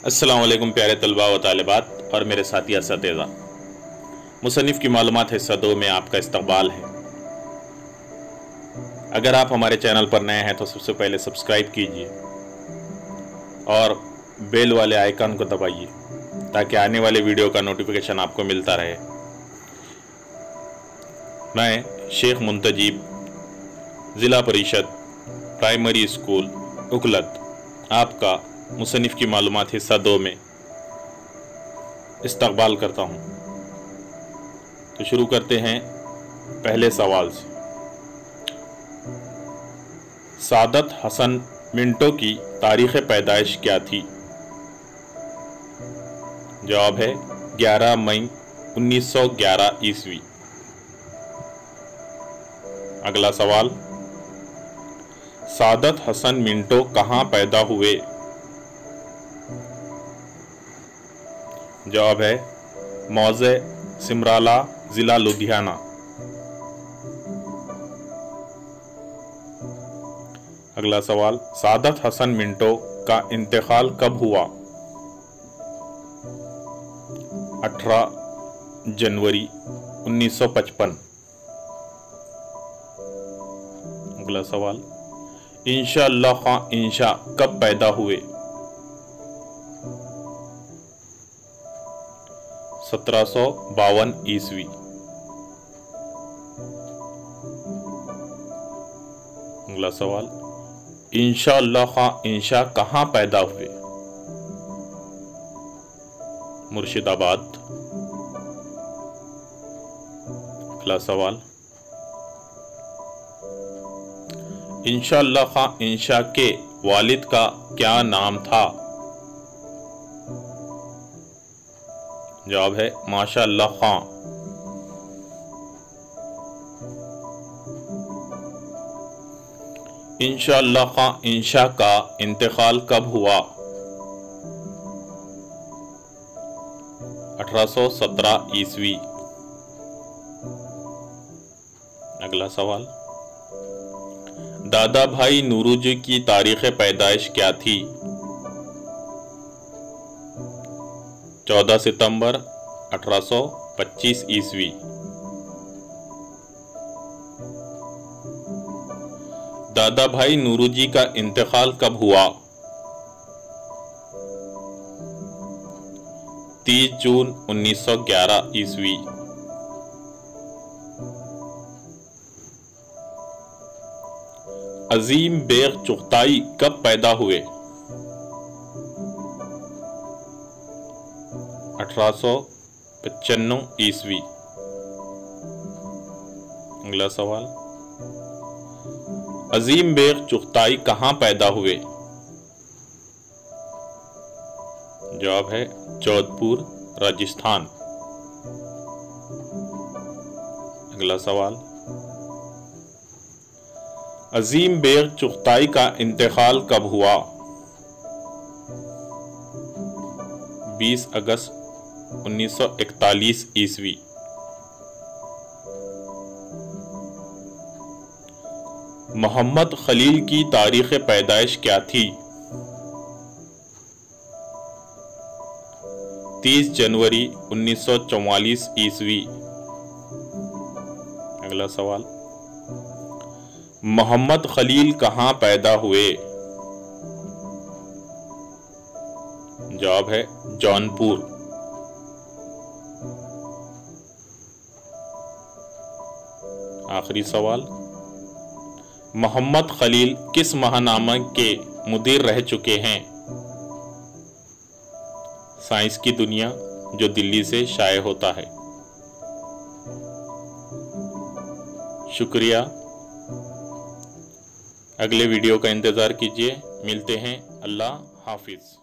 अस्सलाम वालेकुम प्यारे तलबा व तालिबात और मेरे साथी असतिज़ा। मुसन्निफ़ की मालूमात हिस्सा 2 में आपका इस्तक़बाल है। अगर आप हमारे चैनल पर नए हैं तो सबसे पहले सब्सक्राइब कीजिए और बेल वाले आइकन को दबाइए ताकि आने वाले वीडियो का नोटिफिकेशन आपको मिलता रहे। मैं शेख मुंतजीब, ज़िला परिषद प्राइमरी स्कूल उकलत, आपका मुसन्निफ़ की मालूमात हिस्सा 2 में इस्तक़बाल करता हूँ। तो शुरू करते हैं पहले सवाल से। सादत हसन मिंटो की तारीख़ पैदाइश क्या थी? जवाब है 11 मई 1911 ईस्वी। अगला सवाल, सादत हसन मिंटो कहाँ पैदा हुए? जवाब है मौज़े सिमराला, ज़िला लुधियाना। अगला सवाल, सादत हसन मिंटो का इंतकाल कब हुआ? 18 जनवरी 1955। अगला सवाल, इंशा अल्लाह खां इंशा कब पैदा हुए? 1752 ईस्वी। अगला सवाल, इंशा अल्लाह खां इंशा कहाँ पैदा हुए? मुर्शिदाबाद। अगला सवाल, इंशा अल्लाह खां इंशा के वालिद का क्या नाम था? जवाब है माशा अल्लाह खां। इंशा अल्लाह खां इंशा का इंतकाल कब हुआ? 1817 ईस्वी। अगला सवाल, दादा भाई नूरोजी की तारीख़ पैदाइश क्या थी? 14 सितंबर 1825 ईस्वी। दादा भाई नूरोजी का इंतकाल कब हुआ? 30 जून 1911 ईस्वी। अजीम बेग चुगताई कब पैदा हुए? 1895 ईस्वी। अगला सवाल, अजीम बेग चुगताई कहाँ पैदा हुए? जवाब है जोधपुर, राजस्थान। अगला सवाल, अजीम बेग चुगताई का इंतकाल कब हुआ? 20 अगस्त 1941 ईस्वी। मोहम्मद खलील की तारीख़ पैदाइश क्या थी? 30 जनवरी 1944 ईस्वी। अगला सवाल, मोहम्मद खलील कहाँ पैदा हुए? जवाब है जौनपुर। आखिरी सवाल, मोहम्मद खलील किस महानामा के मुदीर रह चुके हैं? साइंस की दुनिया, जो दिल्ली से शाये होता है। शुक्रिया। अगले वीडियो का इंतज़ार कीजिए। मिलते हैं। अल्लाह हाफिज़।